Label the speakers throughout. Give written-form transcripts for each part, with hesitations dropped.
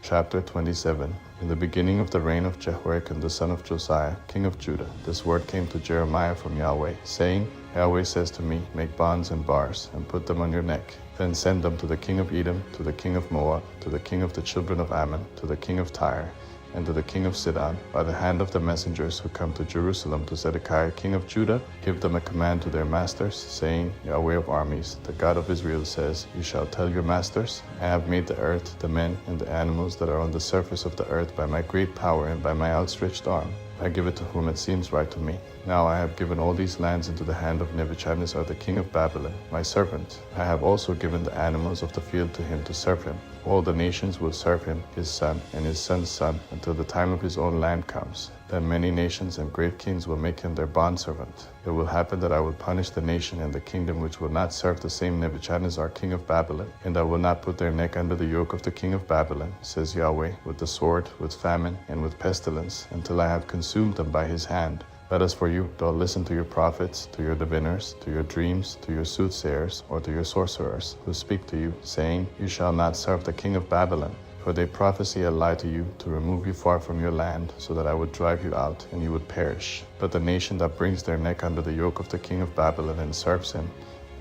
Speaker 1: Chapter 27. In the beginning of the reign of Jehoiakim the son of Josiah, king of Judah, this word came to Jeremiah from Yahweh, saying, Yahweh says to me, make bonds and bars, and put them on your neck. Then send them to the king of Edom, to the king of Moab, to the king of the children of Ammon, to the king of Tyre, and to the king of Sidon, by the hand of the messengers who come to Jerusalem to Zedekiah king of Judah. Give them a command to their masters, saying, Yahweh of armies, the God of Israel says, You shall tell your masters, I have made the earth, the men, and the animals that are on the surface of the earth by my great power and by my outstretched arm. I give it to whom it seems right to me. Now I have given all these lands into the hand of Nebuchadnezzar the king of Babylon, my servant. I have also given the animals of the field to him to serve him. All the nations will serve him, his son, and his son's son, until the time of his own land comes. Then many nations and great kings will make him their bondservant. It will happen that I will punish the nation and the kingdom which will not serve the same Nebuchadnezzar king of Babylon, and I will not put their neck under the yoke of the king of Babylon, says Yahweh, with the sword, with famine, and with pestilence, until I have consumed them by his hand. But as for you, don't listen to your prophets, to your diviners, to your dreams, to your soothsayers, or to your sorcerers, who speak to you, saying, You shall not serve the king of Babylon. For they prophesy a lie to you, to remove you far from your land, so that I would drive you out, and you would perish. But the nation that brings their neck under the yoke of the king of Babylon and serves him,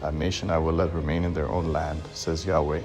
Speaker 1: that nation I will let remain in their own land, says Yahweh,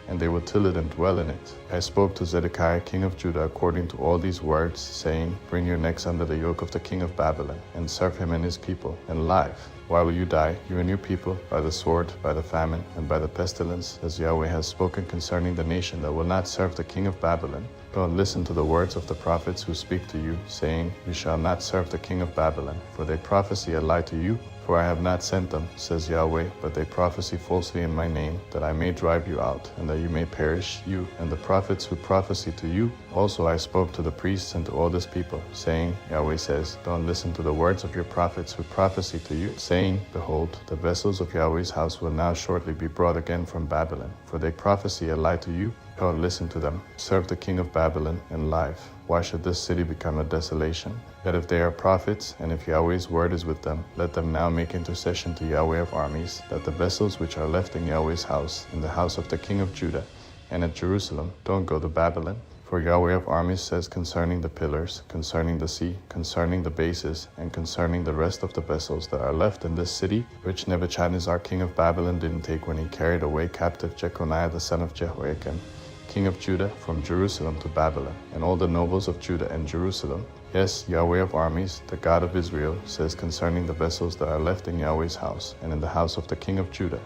Speaker 1: and they will till it and dwell in it. I spoke to Zedekiah king of Judah according to all these words, saying, Bring your necks under the yoke of the king of Babylon, and serve him and his people, and live. Why will you die, you and your people, by the sword, by the famine, and by the pestilence, as Yahweh has spoken concerning the nation that will not serve the king of Babylon? Don't listen to the words of the prophets who speak to you, saying, You shall not serve the king of Babylon, for they prophesy a lie to you. For I have not sent them, says Yahweh, but they prophesy falsely in my name, that I may drive you out, and that you may perish, you and the prophets who prophesy to you. Also I spoke to the priests and to all this people, saying, Yahweh says, Don't listen to the words of your prophets who prophesy to you, saying, Behold, the vessels of Yahweh's house will now shortly be brought again from Babylon, for they prophesy a lie to you. Don't listen to them. Serve the king of Babylon and live. Why should this city become a desolation? Yet if they are prophets, and if Yahweh's word is with them, let them now make intercession to Yahweh of armies, that the vessels which are left in Yahweh's house, in the house of the king of Judah, and at Jerusalem, don't go to Babylon. For Yahweh of armies says concerning the pillars, concerning the sea, concerning the bases, and concerning the rest of the vessels that are left in this city, which Nebuchadnezzar king of Babylon didn't take when he carried away captive Jeconiah the son of Jehoiakim, king of Judah, from Jerusalem to Babylon, and all the nobles of Judah and Jerusalem. Yes, Yahweh of armies, the God of Israel, says concerning the vessels that are left in Yahweh's house, and in the house of the king of Judah,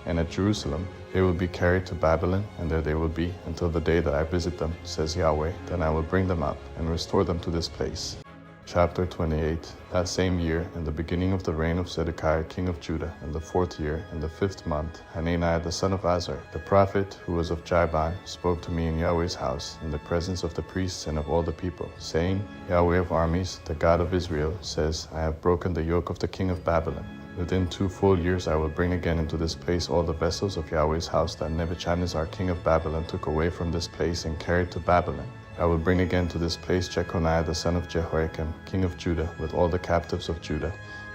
Speaker 1: and at Jerusalem, they will be carried to Babylon, and there they will be until the day that I visit them, says Yahweh. Then I will bring them up and restore them to this place. Chapter 28. That same year, in the beginning of the reign of Zedekiah king of Judah, in the 4th year, in the 5th month, Hananiah the son of Azar, the prophet, who was of Jibon, spoke to me in Yahweh's house, in the presence of the priests and of all the people, saying, Yahweh of armies, the God of Israel, says, I have broken the yoke of the king of Babylon. Within 2 full years I will bring again into this place all the vessels of Yahweh's house that Nebuchadnezzar king of Babylon took away from this place and carried to Babylon. I will bring again to this place Jeconiah the son of Jehoiakim, king of Judah, with all the captives of Judah,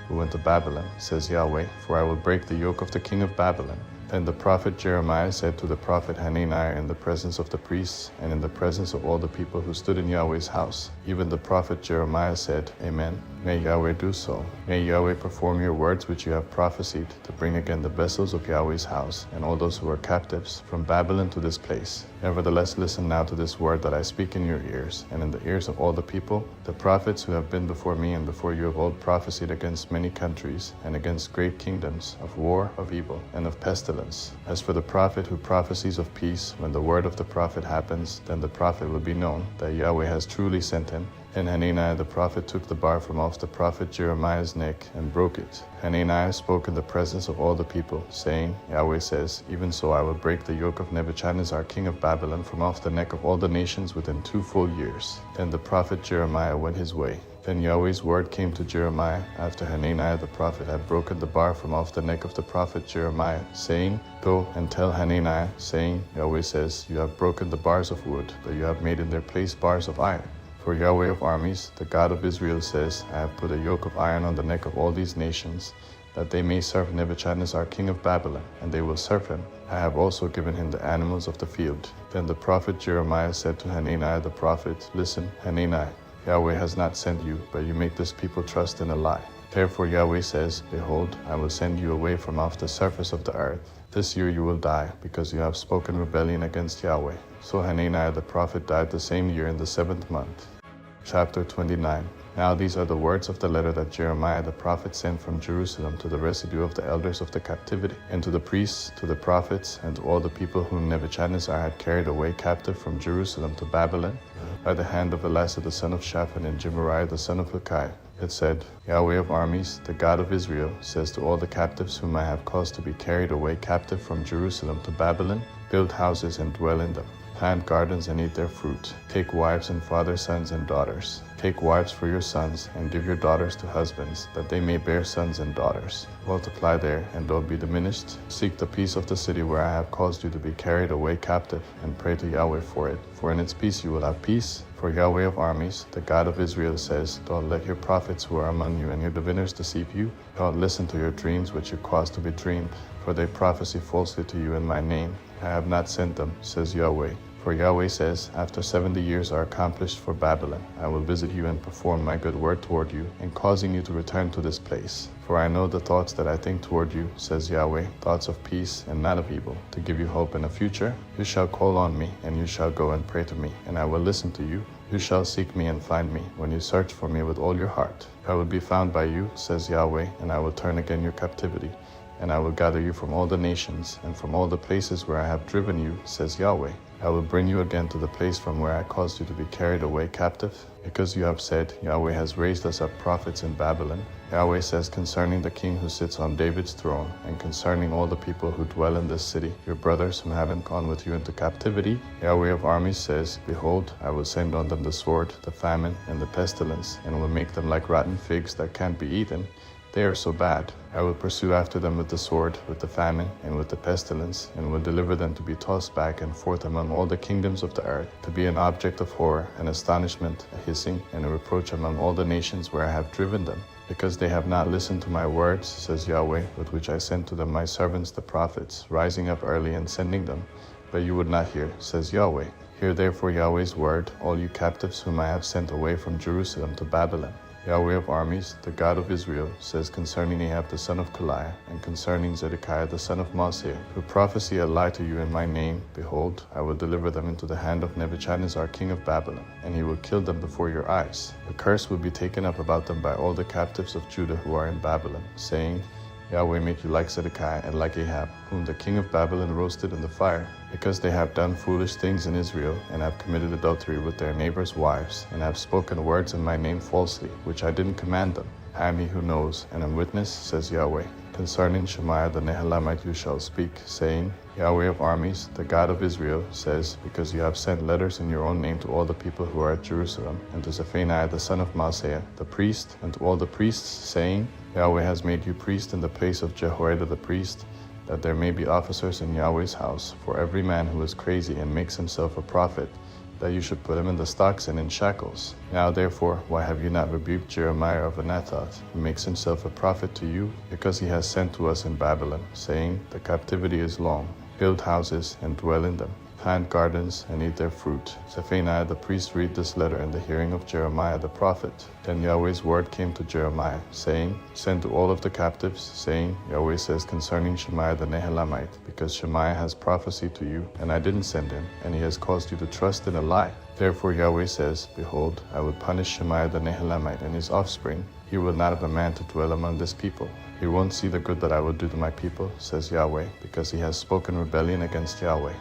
Speaker 1: who went to Babylon, says Yahweh, for I will break the yoke of the king of Babylon. Then the prophet Jeremiah said to the prophet Hananiah in the presence of the priests and in the presence of all the people who stood in Yahweh's house. Even the prophet Jeremiah said, Amen. May Yahweh do so. May Yahweh perform your words which you have prophesied, to bring again the vessels of Yahweh's house and all those who are captives from Babylon to this place. Nevertheless, listen now to this word that I speak in your ears, and in the ears of all the people. The prophets who have been before me and before you of old prophesied against many countries, and against great kingdoms, of war, of evil, and of pestilence. As for the prophet who prophesies of peace, when the word of the prophet happens, then the prophet will be known that Yahweh has truly sent him. And Hananiah the prophet took the bar from off the prophet Jeremiah's neck and broke it. Hananiah spoke in the presence of all the people, saying, Yahweh says, Even so I will break the yoke of Nebuchadnezzar king of Babylon from off the neck of all the nations within 2 full years. Then the prophet Jeremiah went his way. Then Yahweh's word came to Jeremiah, after Hananiah the prophet had broken the bar from off the neck of the prophet Jeremiah, saying, Go and tell Hananiah, saying, Yahweh says, You have broken the bars of wood, but you have made in their place bars of iron. For Yahweh of armies, the God of Israel says, I have put a yoke of iron on the neck of all these nations, that they may serve Nebuchadnezzar king of Babylon, and they will serve him. I have also given him the animals of the field. Then the prophet Jeremiah said to Hanani the prophet, Listen, Hanani, Yahweh has not sent you, but you make this people trust in a lie. Therefore Yahweh says, Behold, I will send you away from off the surface of the earth. This year you will die, because you have spoken rebellion against Yahweh. So Hanani the prophet died the same year in the 7th month. Chapter 29. Now these are the words of the letter that Jeremiah the prophet sent from Jerusalem to the residue of the elders of the captivity, and to the priests, to the prophets, and to all the people whom Nebuchadnezzar had carried away captive from Jerusalem to Babylon, by the hand of Elisha the son of Shaphan and Gemariah the son of Hilkiah. It said, Yahweh of armies, the God of Israel, says to all the captives whom I have caused to be carried away captive from Jerusalem to Babylon, build houses and dwell in them. Plant gardens and eat their fruit. Take wives and father sons and daughters. Take wives for your sons, and give your daughters to husbands, that they may bear sons and daughters. Multiply there, and don't be diminished. Seek the peace of the city where I have caused you to be carried away captive, and pray to Yahweh for it. For in its peace you will have peace. For Yahweh of armies, the God of Israel, says, Don't let your prophets who are among you and your diviners deceive you. Don't listen to your dreams which you cause to be dreamed, for they prophesy falsely to you in my name. I have not sent them, says Yahweh. For Yahweh says, After 70 years are accomplished for Babylon, I will visit you and perform my good word toward you, in causing you to return to this place. For I know the thoughts that I think toward you, says Yahweh, thoughts of peace and not of evil, to give you hope in a future. You shall call on me, and you shall go and pray to me, and I will listen to you. You shall seek me and find me, when you search for me with all your heart. I will be found by you, says Yahweh, and I will turn again your captivity. And I will gather you from all the nations, and from all the places where I have driven you, says Yahweh. I will bring you again to the place from where I caused you to be carried away captive, because you have said, Yahweh has raised us up prophets in Babylon. Yahweh says concerning the king who sits on David's throne, and concerning all the people who dwell in this city, your brothers who haven't gone with you into captivity, Yahweh of armies says, Behold, I will send on them the sword, the famine, and the pestilence, and will make them like rotten figs that can't be eaten. They are so bad. I will pursue after them with the sword, with the famine, and with the pestilence, and will deliver them to be tossed back and forth among all the kingdoms of the earth, to be an object of horror, and astonishment, a hissing, and a reproach among all the nations where I have driven them. Because they have not listened to my words, says Yahweh, with which I sent to them my servants the prophets, rising up early and sending them. But you would not hear, says Yahweh. Hear therefore Yahweh's word, all you captives whom I have sent away from Jerusalem to Babylon. Yahweh of armies, the God of Israel, says concerning Ahab the son of Kaliah, and concerning Zedekiah the son of Maaseiah, who prophesy a lie to you in my name, Behold, I will deliver them into the hand of Nebuchadnezzar king of Babylon, and he will kill them before your eyes. The curse will be taken up about them by all the captives of Judah who are in Babylon, saying, Yahweh make you like Zedekiah and like Ahab, whom the king of Babylon roasted in the fire, because they have done foolish things in Israel, and have committed adultery with their neighbors' wives, and have spoken words in my name falsely, which I didn't command them. I am he who knows, and am witness, says Yahweh. Concerning Shemaiah the Nehelamite you shall speak, saying, Yahweh of armies, the God of Israel, says, Because you have sent letters in your own name to all the people who are at Jerusalem, and to Zephaniah the son of Maaseiah, the priest, and to all the priests, saying, Yahweh has made you priest in the place of Jehoiada the priest, that there may be officers in Yahweh's house, for every man who is crazy and makes himself a prophet, that you should put him in the stocks and in shackles. Now therefore, why have you not rebuked Jeremiah of Anathoth, who makes himself a prophet to you? Because he has sent to us in Babylon, saying, The captivity is long. Build houses and dwell in them. Plant gardens and eat their fruit. Zephaniah the priest read this letter in the hearing of Jeremiah the prophet. Then Yahweh's word came to Jeremiah, saying, Send to all of the captives, saying, Yahweh says concerning Shemaiah the Nehelamite, because Shemaiah has prophesied to you, and I didn't send him, and he has caused you to trust in a lie. Therefore Yahweh says, Behold, I will punish Shemaiah the Nehelamite and his offspring. He will not have a man to dwell among this people. He won't see the good that I will do to my people, says Yahweh, because he has spoken rebellion against Yahweh.